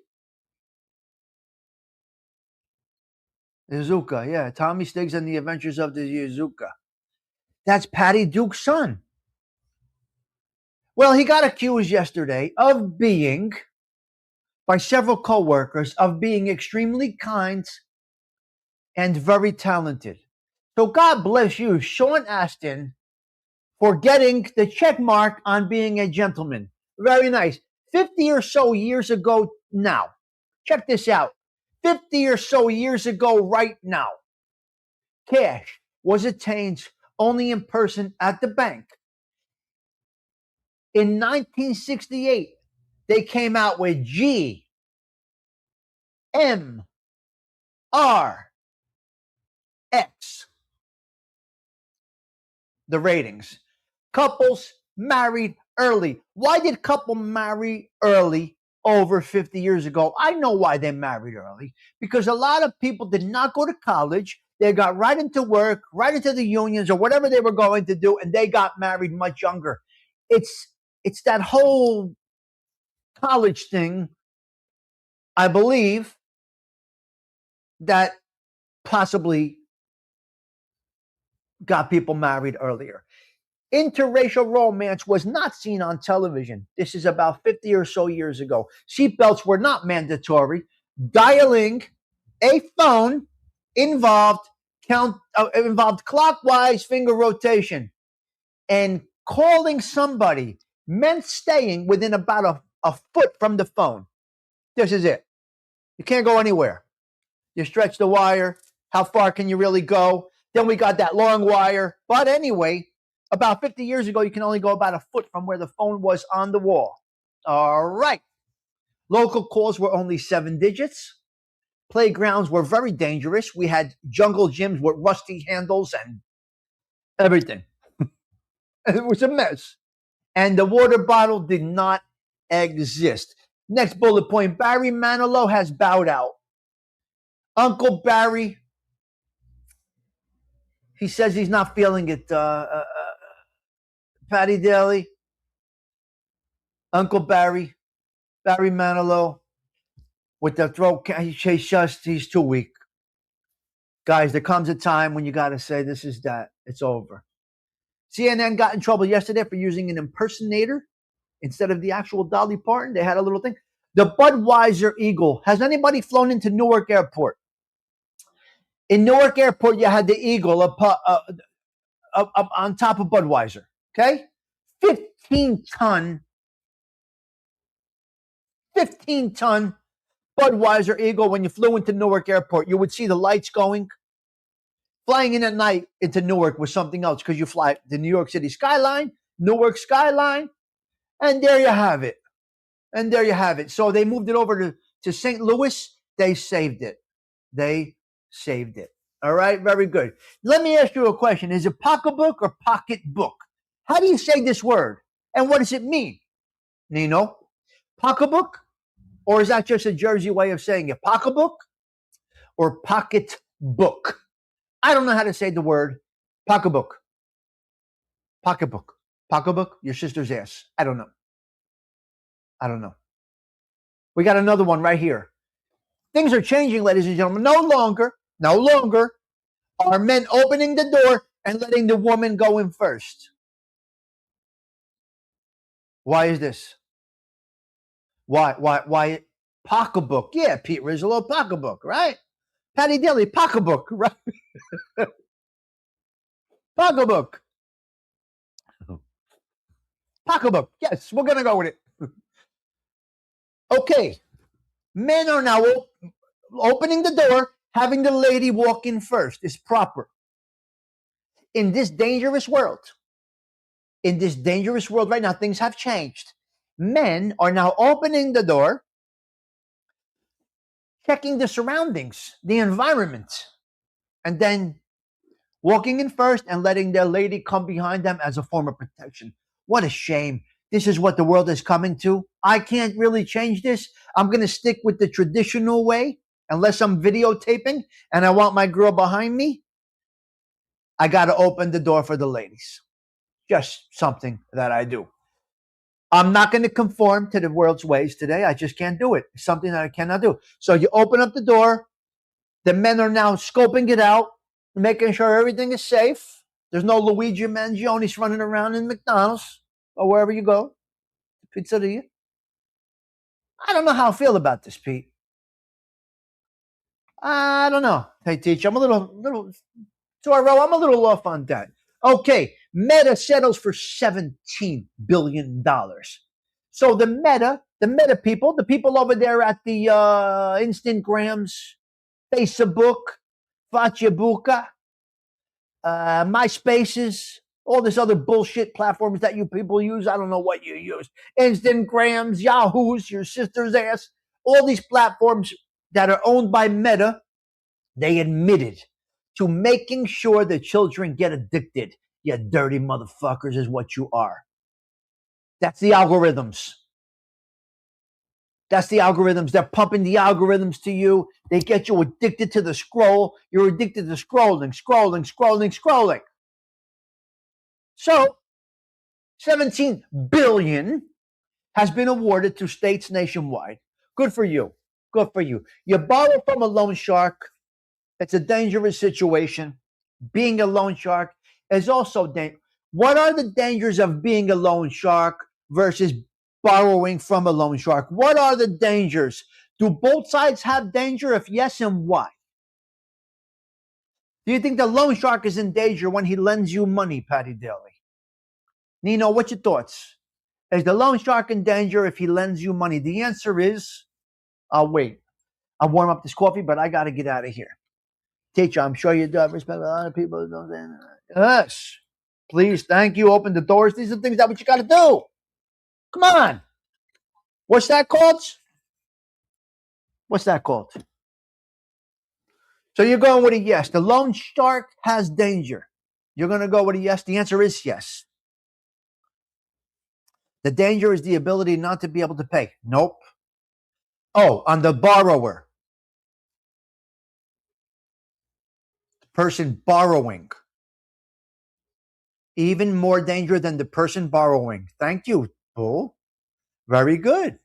Yuzuka, yeah. Tommy Stigs and the Adventures of the Yuzuka. That's Patty Duke's son. Well, he got accused yesterday of being, by several co-workers, of being extremely kind and very talented. So God bless you, Sean Astin, for getting the check mark on being a gentleman. Very nice. 50 or so years ago now, check this out. 50 or so years ago right now, cash was attained only in person at the bank. In 1968, they came out with G, M, R, X. The ratings. Couples married early. Why did couple marry early over 50 years ago? I know why they married early. Because a lot of people did not go to college. They got right into work, right into the unions or whatever they were going to do, and they got married much younger. It's that whole college thing, I believe, that possibly got people married earlier. Interracial romance was not seen on television. This is about 50 or so years ago. Seatbelts were not mandatory. Dialing a phone involved clockwise finger rotation. And calling somebody meant staying within about a foot from the phone. This is it. You can't go anywhere. You stretch the wire. How far can you really go? Then we got that long wire. But anyway, about 50 years ago, you can only go about a foot from where the phone was on the wall. All right. Local calls were only 7 digits. Playgrounds were very dangerous. We had jungle gyms with rusty handles and everything. It was a mess. And the water bottle did not exist. Next bullet point, Barry Manilow has bowed out. Uncle Barry, he says he's not feeling it. Patty Daly, Uncle Barry Manilow, with the throat, he's too weak. Guys, there comes a time when you got to say this is that. It's over. CNN got in trouble yesterday for using an impersonator instead of the actual Dolly Parton. They had a little thing. The Budweiser Eagle. Has anybody flown into Newark Airport? In Newark Airport, you had the Eagle up on top of Budweiser. Okay? 15-ton Budweiser Eagle. When you flew into Newark Airport, you would see the lights going. Flying in at night into Newark was something else because you fly the New York City skyline, Newark skyline, and there you have it. So they moved it over to St. Louis. They saved it. All right, very good. Let me ask you a question. Is it pocketbook or pocketbook? How do you say this word? And what does it mean? Nino? Pocketbook? Or is that just a Jersey way of saying it? Pocketbook or pocketbook? I don't know how to say the word pocketbook. Pocketbook. Pocketbook? Your sister's ass. I don't know. I don't know. We got another one right here. Things are changing, ladies and gentlemen. No longer are men opening the door and letting the woman go in first. Why is this? Why? Pocketbook. Yeah, Pete Rizzo, pocketbook, right? Patty Daly, pocketbook, right? Pocketbook. Pocketbook. Yes, we're going to go with it. Okay. Men are now opening the door, having the lady walk in first is proper. In this dangerous world right now, things have changed. Men are now opening the door, checking the surroundings, the environment, and then walking in first and letting their lady come behind them as a form of protection. What a shame. This is what the world is coming to. I can't really change this. I'm going to stick with the traditional way unless I'm videotaping and I want my girl behind me. I got to open the door for the ladies. Just something that I do. I'm not going to conform to the world's ways today. I just can't do it. It's something that I cannot do. So you open up the door. The men are now scoping it out, making sure everything is safe. There's no Luigi Mangionis running around in McDonald's or wherever you go. Pizzeria. I don't know how I feel about this, Pete. I don't know. Hey, teacher, I'm a little Toro, I'm a little off on that. Okay, Meta settles for $17 billion. So the Meta people, the people over there at the Instagrams, Facebook, Fachabuka, MySpaces, all this other bullshit platforms that you people use. I don't know what you use. Instagrams, Yahoos, your sister's ass, all these platforms that are owned by Meta, they admitted to making sure the children get addicted. You dirty motherfuckers is what you are. That's the algorithms. That's the algorithms. They're pumping the algorithms to you. They get you addicted to the scroll. You're addicted to scrolling. So, $17 billion has been awarded to states nationwide. Good for you. Good for you. You borrow from a loan shark. It's a dangerous situation. Being a loan shark is also dangerous. What are the dangers of being a loan shark versus borrowing from a loan shark? What are the dangers? Do both sides have danger? If yes, and why? Do you think the loan shark is in danger when he lends you money, Patty Daly? Nino, what's your thoughts? Is the loan shark in danger if he lends you money? The answer is, I'll wait. I'll warm up this coffee, but I got to get out of here. Teacher, I'm sure you do have respect for a lot of people. Yes. Please, thank you. Open the doors. These are things that what you got to do. Come on. What's that called? What's that called? So you're going with a yes. The loan shark has danger. You're going to go with a yes. The answer is yes. The danger is the ability not to be able to pay. Nope. Oh, on the borrower. The person borrowing. Even more danger than the person borrowing. Thank you, Bull. Very good.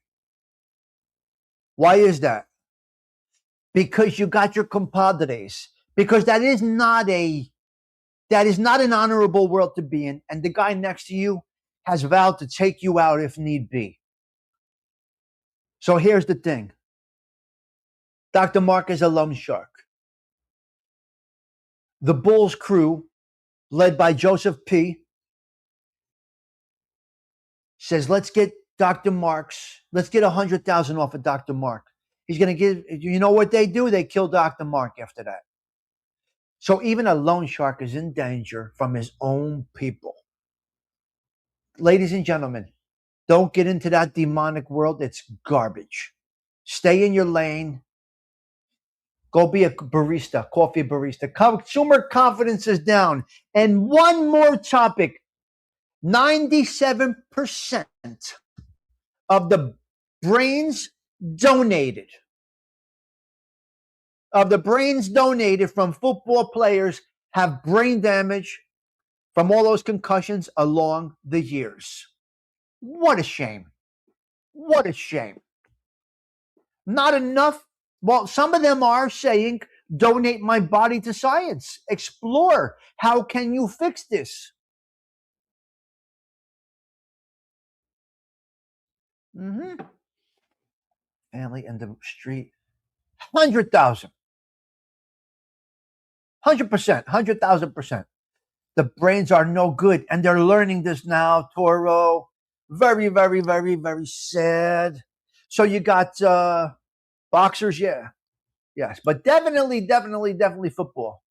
Why is that? Because you got your compadres. Because that is not an honorable world to be in. And the guy next to you has vowed to take you out if need be. So here's the thing. Dr. Mark is a loan shark. The Bulls crew, led by Joseph P., says, let's get $100,000 off of Dr. Mark. He's going to give, you know what they do? They kill Dr. Mark after that. So even a loan shark is in danger from his own people. Ladies and gentlemen, don't get into that demonic world. It's garbage. Stay in your lane. Go be a barista, coffee barista. Consumer confidence is down. And one more topic, 97% of the brains donated, from football players have brain damage from all those concussions along the years. What a shame. What a shame. Not enough. Well, some of them are saying, donate my body to science. Explore. How can you fix this? Family in the street. 100,000. 100%. 100,000%. The brains are no good. And they're learning this now, Toro. Very, very, very, very sad. So you got boxers, yeah. Yes. But definitely football.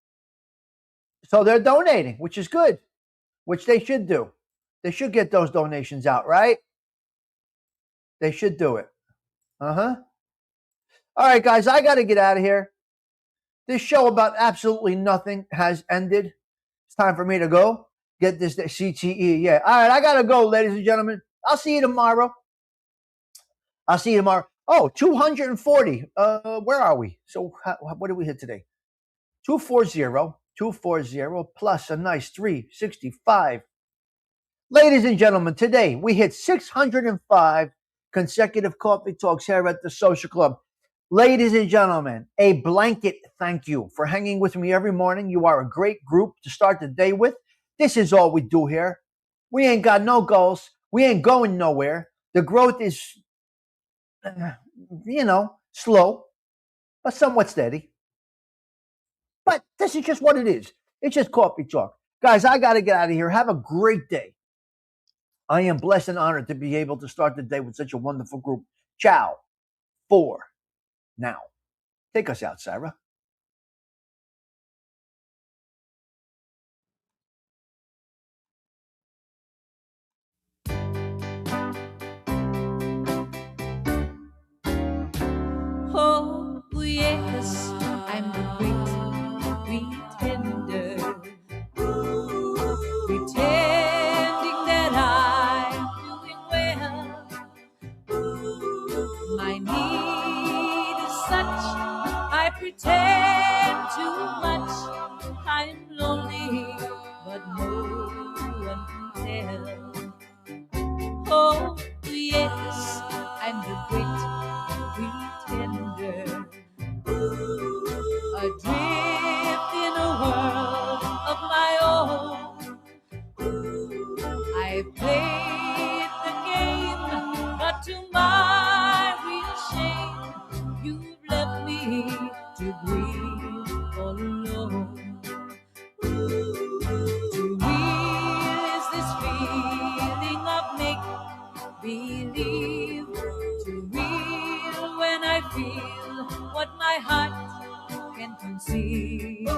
So they're donating, which is good, which they should do. They should get those donations out, right? They should do it. All right, guys, I got to get out of here. This show about absolutely nothing has ended. It's time for me to go get this CTE. Yeah. All right, I got to go, ladies and gentlemen. I'll see you tomorrow. Oh, 240. Where are we? So what did we hit today? 240 plus a nice 365. Ladies and gentlemen, today we hit 605 consecutive coffee talks here at the Social Club. Ladies and gentlemen, a blanket thank you for hanging with me every morning. You are a great group to start the day with. This is all we do here. We ain't got no goals. We ain't going nowhere. The growth is, slow, but somewhat steady. But this is just what it is. It's just coffee talk. Guys, I got to get out of here. Have a great day. I am blessed and honored to be able to start the day with such a wonderful group. Ciao for now. Take us out, Sarah. Oh, yes, I'm the great pretender. Pretending that I'm doing well. My need is such, I pretend too much. I'm lonely, but no one can tell. Oh, yes, I'm the great pretender. Adrift in a world of my own. I played the game, but to my real shame, you've left me to grieve all alone. Too real is this feeling of make-believe. Too real when I feel what my heart can conceive.